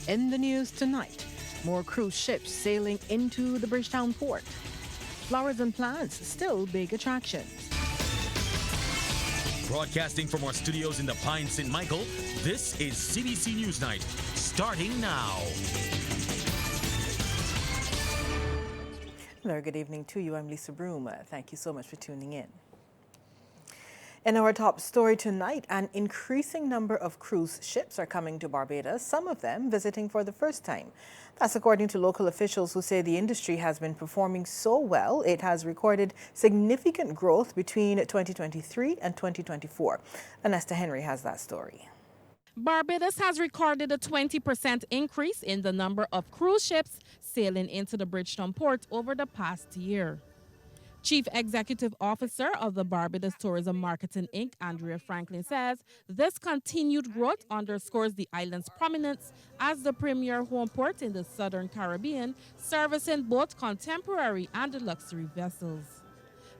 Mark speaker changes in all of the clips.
Speaker 1: In the news tonight, more cruise ships sailing into the Bridgetown port. Flowers and plants still big attractions.
Speaker 2: Broadcasting from our studios in the Pine St. Michael, this is CBC NewsNight, starting now.
Speaker 1: Hello, good evening to you. I'm Lisa Broom. Thank you so much for tuning in. In our top story tonight, an increasing number of cruise ships are coming to Barbados, some of them visiting for the first time. That's according to local officials who say the industry has been performing so well, it has recorded significant growth between 2023 and 2024. Anesta Henry has that story.
Speaker 3: Barbados has recorded a 20% increase in the number of cruise ships sailing into the Bridgetown port over the past year. Chief Executive Officer of the Barbados Tourism Marketing Inc., Andrea Franklin, says this continued growth underscores the island's prominence as the premier home port in the Southern Caribbean, servicing both contemporary and luxury vessels.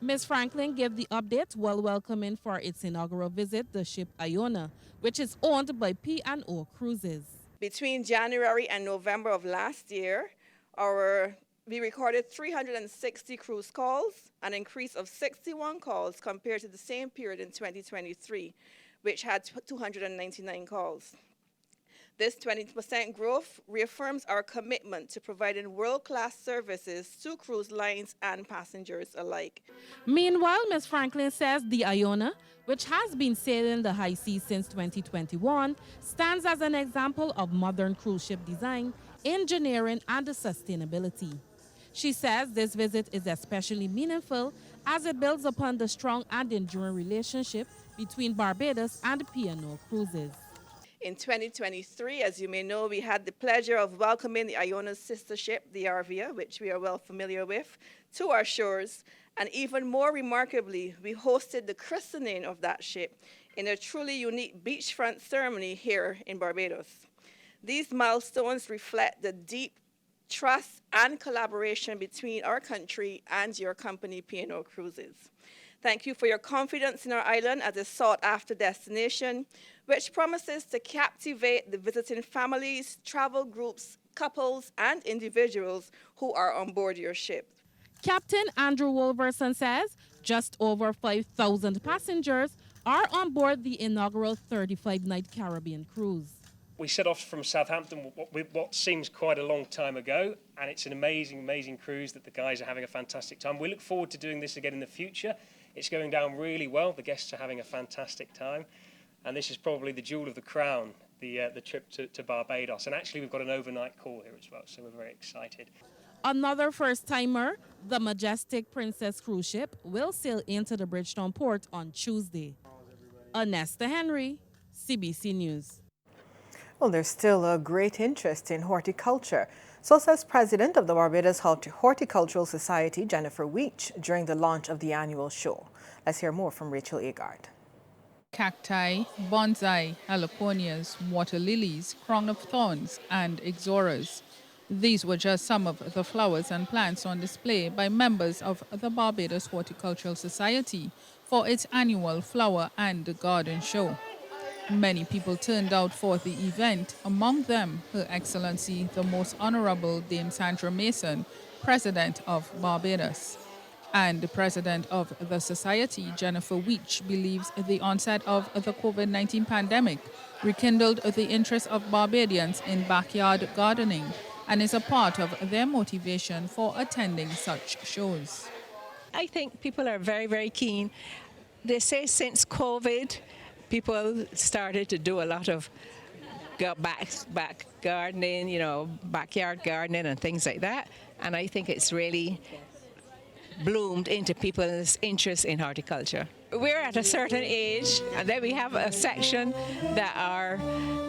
Speaker 3: Ms. Franklin gave the update while welcoming for its inaugural visit the ship Iona, which is owned by P&O Cruises.
Speaker 4: Between January and November of last year, we recorded 360 cruise calls, an increase of 61 calls compared to the same period in 2023, which had 299 calls. This 20% growth reaffirms our commitment to providing world-class services to cruise lines and passengers alike.
Speaker 3: Meanwhile, Ms. Franklin says the Iona, which has been sailing the high seas since 2021, stands as an example of modern cruise ship design, engineering, and sustainability. She says this visit is especially meaningful as it builds upon the strong and enduring relationship between Barbados and P&O Cruises.
Speaker 4: In 2023, as you may know, we had the pleasure of welcoming the Iona's sister ship, the Arvia, which we are well familiar with, to our shores. And even more remarkably, we hosted the christening of that ship in a truly unique beachfront ceremony here in Barbados. These milestones reflect the deep trust and collaboration between our country and your company, P&O Cruises. Thank you for your confidence in our island as a sought-after destination, which promises to captivate the visiting families, travel groups, couples, and individuals who are on board your ship.
Speaker 3: Captain Andrew Wolverson says just over 5,000 passengers are on board the inaugural 35-night Caribbean cruise.
Speaker 5: We set off from Southampton what seems quite a long time ago, and it's an amazing, amazing cruise that the guys are having a fantastic time. We look forward to doing this again in the future. It's going down really well. The guests are having a fantastic time, and this is probably the jewel of the crown, the trip to Barbados. And actually, we've got an overnight call here as well, so we're very excited.
Speaker 3: Another first-timer, the majestic Princess cruise ship, will sail into the Bridgetown port on Tuesday. Anesta Henry, CBC News.
Speaker 1: Well, there's still a great interest in horticulture. So says President of the Barbados Horticultural Society, Jennifer Weech, during the launch of the annual show. Let's hear more from Rachel Agard.
Speaker 6: Cacti, bonsai, heliconias, water lilies, crown of thorns, and ixoras. These were just some of the flowers and plants on display by members of the Barbados Horticultural Society for its annual flower and garden show. Many people turned out for the event, among them Her Excellency the Most Honorable Dame Sandra Mason, President of Barbados. And the President of the Society, Jennifer Weech, believes the onset of the COVID-19 pandemic rekindled the interest of Barbadians in backyard gardening and is a part of their motivation for attending such shows.
Speaker 7: I think people are very, very keen. They say since COVID, people started to do a lot of back gardening, backyard gardening and things like that. And I think it's really bloomed into people's interest in horticulture. We're at a certain age, and then we have a section that are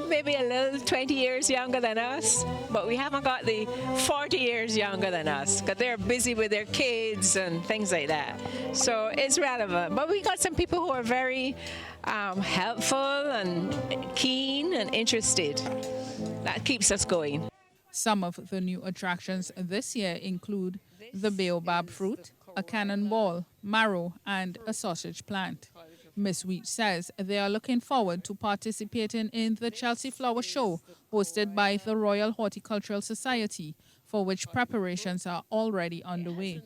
Speaker 7: maybe a little 20 years younger than us, but we haven't got the 40 years younger than us, because they're busy with their kids and things like that. So it's relevant. But we got some people who are very helpful and keen and interested. That keeps us going.
Speaker 6: Some of the new attractions this year include the baobab fruit, a cannonball, marrow, and a sausage plant. Ms. Weech says they are looking forward to participating in the Chelsea Flower Show hosted by the Royal Horticultural Society, for which preparations are already underway.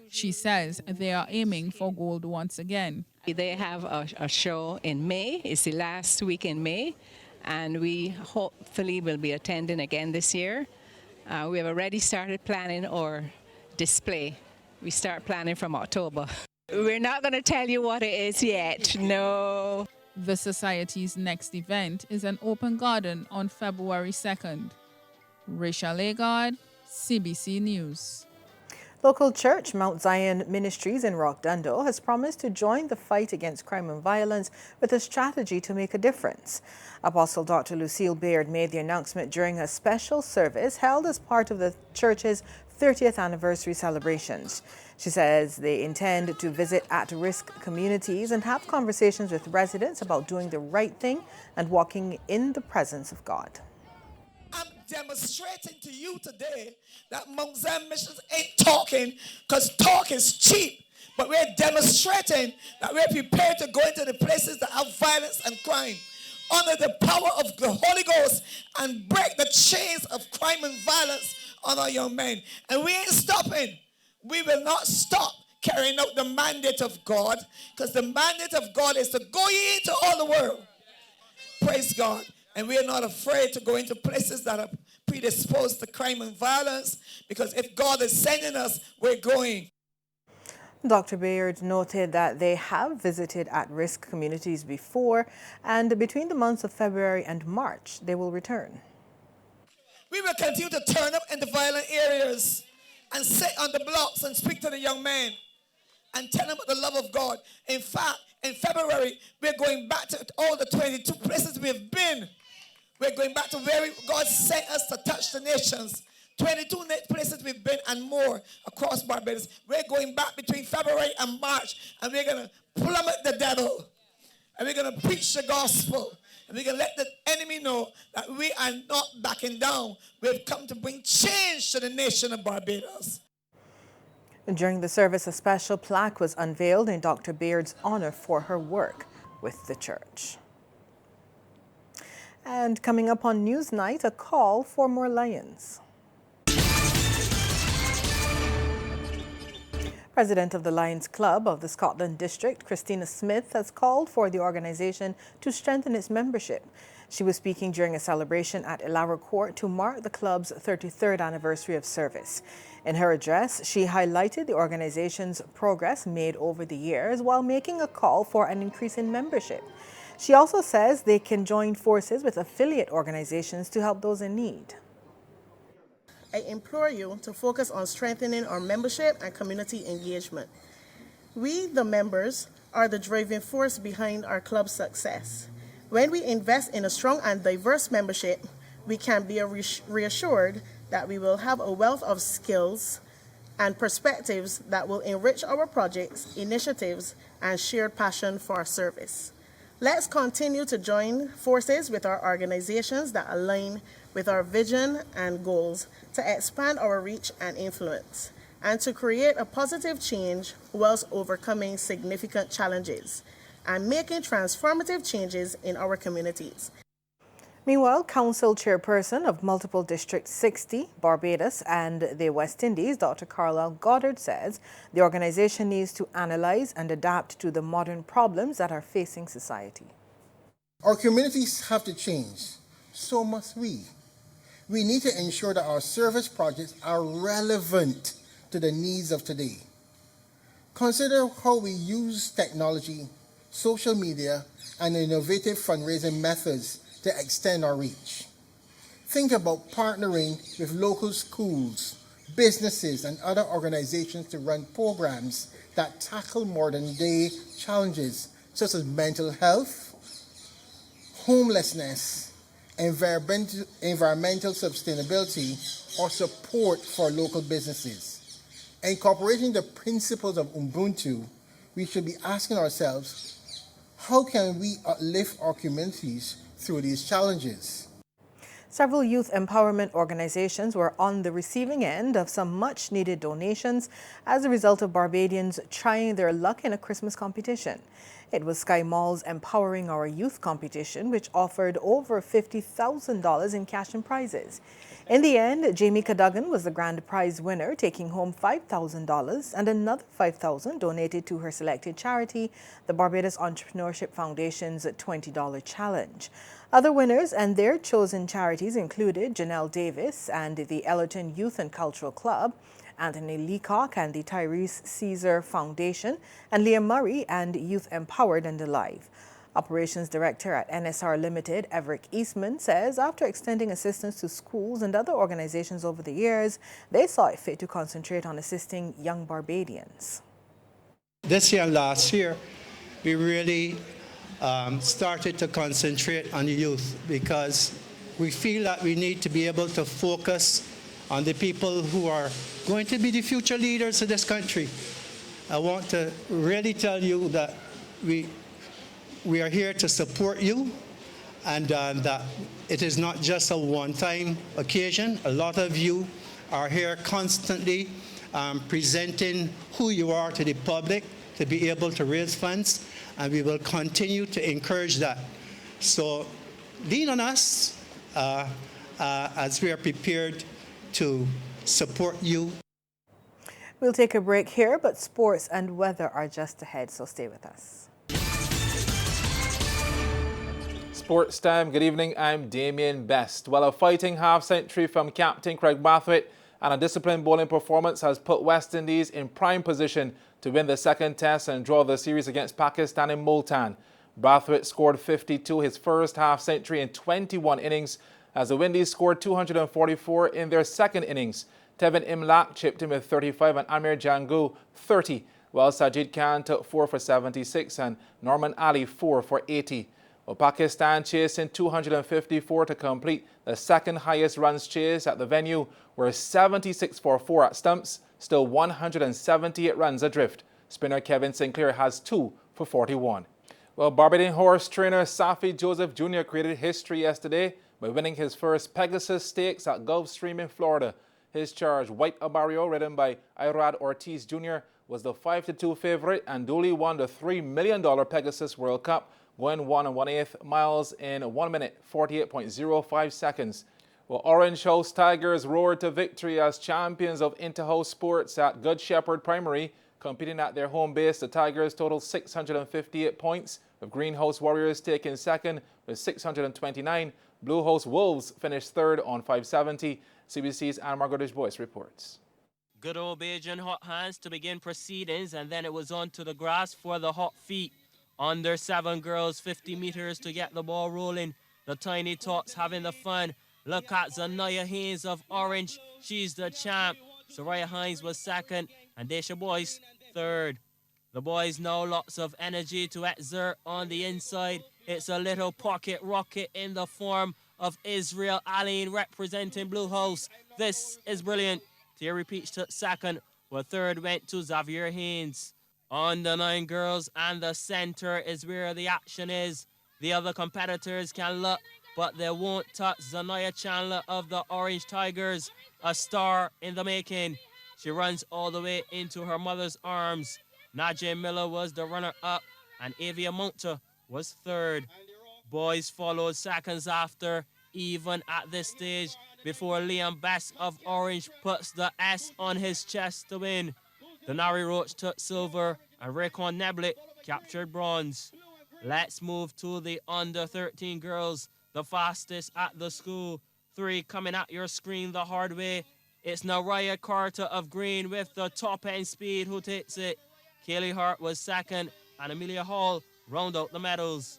Speaker 6: She says they are aiming for gold once again.
Speaker 7: They have a show in May. It's the last week in May, and we hopefully will be attending again this year. We have already started planning our display. We start planning from October. We're not going to tell you what it is yet, no.
Speaker 6: The Society's next event is an open garden on February 2nd. Rachel Agard, CBC News.
Speaker 1: Local church Mount Zion Ministries in Rockdundo has promised to join the fight against crime and violence with a strategy to make a difference. Apostle Dr. Lucille Baird made the announcement during a special service held as part of the church's 30th anniversary celebrations. She says they intend to visit at-risk communities and have conversations with residents about doing the right thing and walking in the presence of God.
Speaker 8: I'm demonstrating to you today that Mount Zion Missions ain't talking because talk is cheap. But we're demonstrating that we're prepared to go into the places that have violence and crime under the power of the Holy Ghost and break the chains of crime and violence on our young men. And we ain't stopping. We will not stop carrying out the mandate of God, because the mandate of God is to go ye into all the world. Praise God. And we are not afraid to go into places that are predisposed to crime and violence, because if God is sending us, we're going.
Speaker 1: Dr. Baird noted that they have visited at-risk communities before, and between the months of February and March, they will return.
Speaker 8: We will continue to turn up in the violent areas and sit on the blocks and speak to the young men and tell them about the love of God. In fact, in February, we're going back to all the 22 places we've been. We're going back to where God sent us to touch the nations. 22 places we've been and more across Barbados. We're going back between February and March, and we're going to plummet the devil. And we're going to preach the gospel. And we're going to let the enemy know that we are not backing down. We've come to bring change to the nation of Barbados.
Speaker 1: During the service, a special plaque was unveiled in Dr. Baird's honor for her work with the church. And coming up on NewsNight, a call for more lions. President of the Lions Club of the Scotland District, Christina Smith, has called for the organization to strengthen its membership. She was speaking during a celebration at Illawarra Court to mark the club's 33rd anniversary of service. In her address, she highlighted the organization's progress made over the years while making a call for an increase in membership. She also says they can join forces with affiliate organizations to help those in need.
Speaker 9: I implore you to focus on strengthening our membership and community engagement. We, the members, are the driving force behind our club's success. When we invest in a strong and diverse membership, we can be reassured that we will have a wealth of skills and perspectives that will enrich our projects, initiatives, and shared passion for our service. Let's continue to join forces with our organizations that align with our vision and goals to expand our reach and influence, and to create a positive change whilst overcoming significant challenges and making transformative changes in our communities.
Speaker 1: Meanwhile, Council Chairperson of Multiple District 60, Barbados and the West Indies, Dr. Carlisle Goddard, says the organization needs to analyze and adapt to the modern problems that are facing society.
Speaker 10: Our communities have to change, so must we. We need to ensure that our service projects are relevant to the needs of today. Consider how we use technology, social media, and innovative fundraising methods to extend our reach. Think about partnering with local schools, businesses, and other organizations to run programs that tackle modern-day challenges such as mental health, homelessness, environmental sustainability, or support for local businesses. Incorporating the principles of Ubuntu, we should be asking ourselves, how can we uplift our communities through these challenges?
Speaker 1: Several youth empowerment organizations were on the receiving end of some much-needed donations as a result of Barbadians trying their luck in a Christmas competition. It was Sky Mall's Empowering Our Youth competition, which offered over $50,000 in cash and prizes. In the end, Jamie Cadogan was the grand prize winner, taking home $5,000 and another $5,000 donated to her selected charity, the Barbados Entrepreneurship Foundation's $20 challenge. Other winners and their chosen charities included Janelle Davis and the Ellerton Youth and Cultural Club, Anthony Leacock and the Tyrese Caesar Foundation, and Liam Murray and Youth Empowered and Alive. Operations Director at NSR Limited, Everett Eastman, says after extending assistance to schools and other organizations over the years, they saw it fit to concentrate on assisting young Barbadians.
Speaker 11: This year and last year, we really started to concentrate on the youth because we feel that we need to be able to focus on the people who are going to be the future leaders of this country. I want to really tell you that we are here to support you, and that it is not just a one-time occasion. A lot of you are here constantly presenting who you are to the public to be able to raise funds, and we will continue to encourage that. So lean on us as we are prepared to support you.
Speaker 1: We'll take a break here, but sports and weather are just ahead, so stay with us.
Speaker 12: Sports time. Good evening. I'm Damien Best. Well, a fighting half-century from captain Craig Brathwaite and a disciplined bowling performance has put West Indies in prime position to win the second test and draw the series against Pakistan in Multan. Brathwaite scored 52, his first half-century in 21 innings, as the Windies scored 244 in their second innings. Tevin Imlak chipped in with 35 and Amir Jangu 30, while Sajid Khan took 4 for 76 and Norman Ali 4 for 80. Well, Pakistan chased in 254 to complete the second highest runs chase at the venue, where 76 for 4 at stumps, still 178 runs adrift. Spinner Kevin Sinclair has 2 for 41. Well, Barbadian horse trainer Safi Joseph Jr. created history yesterday by winning his first Pegasus Stakes at Gulfstream in Florida. His charge, White Abarrio, ridden by Irad Ortiz Jr., was the 5-2 favorite and duly won the $3 million Pegasus World Cup, going 1 1/8 miles in 1 minute 48.05 seconds. Well, Orange House Tigers roared to victory as champions of inter-house sports at Good Shepherd Primary. Competing at their home base, the Tigers totaled 658 points, with Greenhouse Warriors taking second with 629. Blue House Wolves finished third on 570. CBC's Anna Margotich Boyce reports.
Speaker 13: Good old Bajan hot hands to begin proceedings, and then it was on to the grass for the hot feet. Under 7 girls, 50 meters to get the ball rolling. The Tiny Tots having the fun. Look at Zanaya Haynes of Orange. She's the champ. Soraya Hines was second, and Desha Boyce third. The boys now lots of energy to exert on the inside. It's a little pocket rocket in the form of Israel Aline representing Blue House. This is brilliant. Thierry Peach took second, while third went to Xavier Haynes. On the 9 girls and the center is where the action is. The other competitors can look, but they won't touch Zanaya Chandler of the Orange Tigers, a star in the making. She runs all the way into her mother's arms. Najee Miller was the runner-up, and Avia Monta was third. Boys followed seconds after, even at this stage, before Liam Best of Orange puts the S on his chest to win. Denari Roach took silver, and Raycon Neblit captured bronze. Let's move to the under-13 girls, the fastest at the school. 3 coming at your screen the hard way. It's Naraya Carter of Green with the top-end speed who takes it. Kaylee Hart was second, and Amelia Hall round out the medals.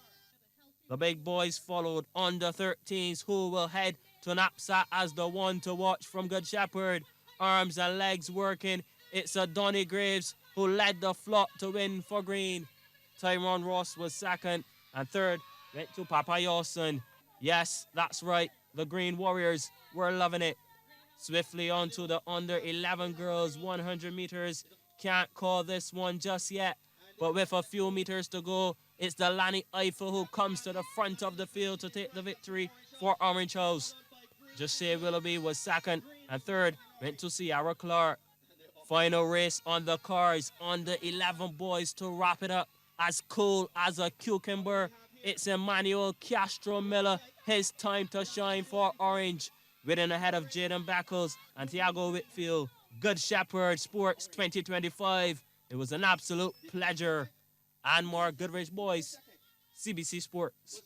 Speaker 13: The big boys followed under-13s who will head to Napsat as the one to watch from Good Shepherd. Arms and legs working. It's a Donny Graves who led the flock to win for Green. Tyrone Ross was second, and third went to Papa Yawson. Yes, that's right, the Green Warriors were loving it. Swiftly on to the under-11 girls, 100 meters. Can't call this one just yet, but with a few meters to go, it's the Lani Eiffel who comes to the front of the field to take the victory for Orange House. Jose Willoughby was second, and third went to Sierra Clark. Final race on the cars, under 11 boys to wrap it up. As cool as a cucumber, it's Emmanuel Castro Miller. His time to shine for Orange. Winning ahead of Jaden Beckles and Thiago Whitfield. Good Shepherd Sports 2025. It was an absolute pleasure. Anmar Goodrich Boys, CBC Sports.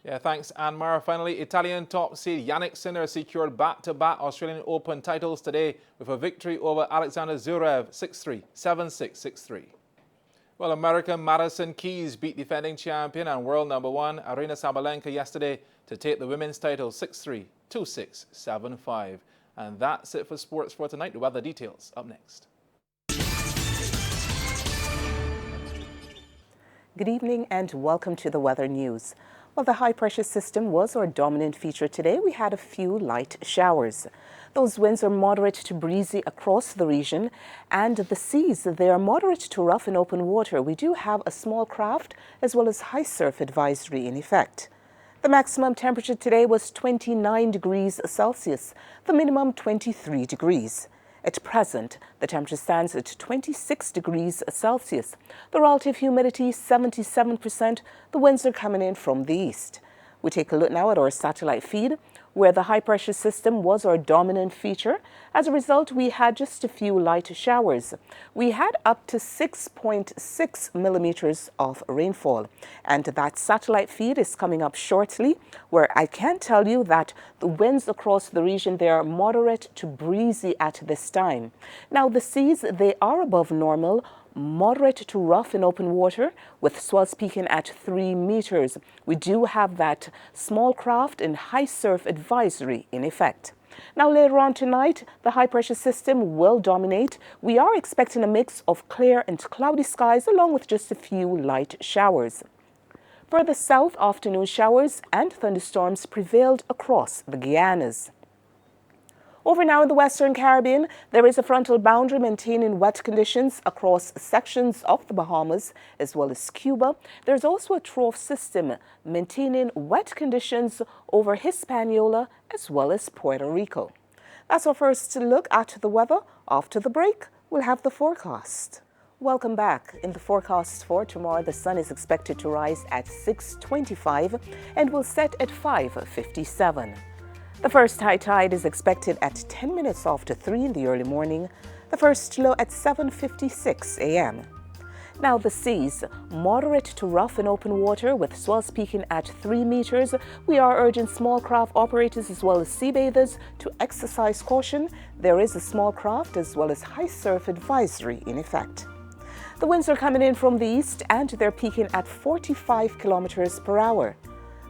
Speaker 12: Yeah, thanks, Anmar. Finally, Italian top seed Yannick Sinner secured back-to-back Australian Open titles today with a victory over Alexander Zverev 6-3, 7-6, 6-3. Well, American Madison Keys beat defending champion and world number 1 Aryna Sabalenka yesterday to take the women's title 6-3, 2-6, 7-5. And that's it for sports for tonight. The weather details up next.
Speaker 14: Good evening and welcome to the weather news. Well, the high-pressure system was our dominant feature today. We had a few light showers. Those winds are moderate to breezy across the region, and the seas, they are moderate to rough in open water. We do have a small craft as well as high surf advisory in effect. The maximum temperature today was 29 degrees Celsius, the minimum 23 degrees. At present, the temperature stands at 26 degrees Celsius. The relative humidity 77%. The winds are coming in from the east. We take a look now at our satellite feed, where the high-pressure system was our dominant feature. As a result, we had just a few light showers. We had up to 6.6 millimeters of rainfall. And that satellite feed is coming up shortly, where I can tell you that the winds across the region, they are moderate to breezy at this time. Now, the seas, they are above normal, moderate to rough in open water, with swells peaking at 3 meters. We do have that small craft and high surf advisory in effect. Now, later on tonight, the high-pressure system will dominate. We are expecting a mix of clear and cloudy skies, along with just a few light showers. Further south, afternoon showers and thunderstorms prevailed across the Guianas. Over now in the Western Caribbean, there is a frontal boundary maintaining wet conditions across sections of the Bahamas as well as Cuba. There's also a trough system maintaining wet conditions over Hispaniola as well as Puerto Rico. That's our first look at the weather. After the break, we'll have the forecast. Welcome back. In the forecast for tomorrow, the sun is expected to rise at 6:25 and will set at 5:57. The first high tide is expected at 10 minutes after 3 in the early morning, the first low at 7:56 a.m. Now the seas, moderate to rough in open water with swells peaking at 3 meters. We are urging small craft operators as well as sea bathers to exercise caution. There is a small craft as well as high surf advisory in effect. The winds are coming in from the east and they're peaking at 45 kilometers per hour.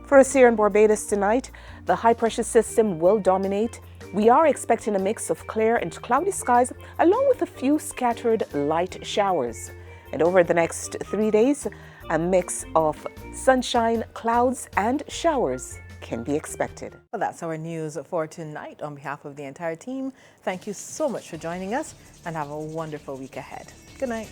Speaker 14: For us here in Barbados tonight, the high-pressure system will dominate. We are expecting a mix of clear and cloudy skies, along with a few scattered light showers. And over the next 3 days, a mix of sunshine, clouds, and showers can be expected.
Speaker 1: Well, that's our news for tonight. On behalf of the entire team, thank you so much for joining us, and have a wonderful week ahead. Good night.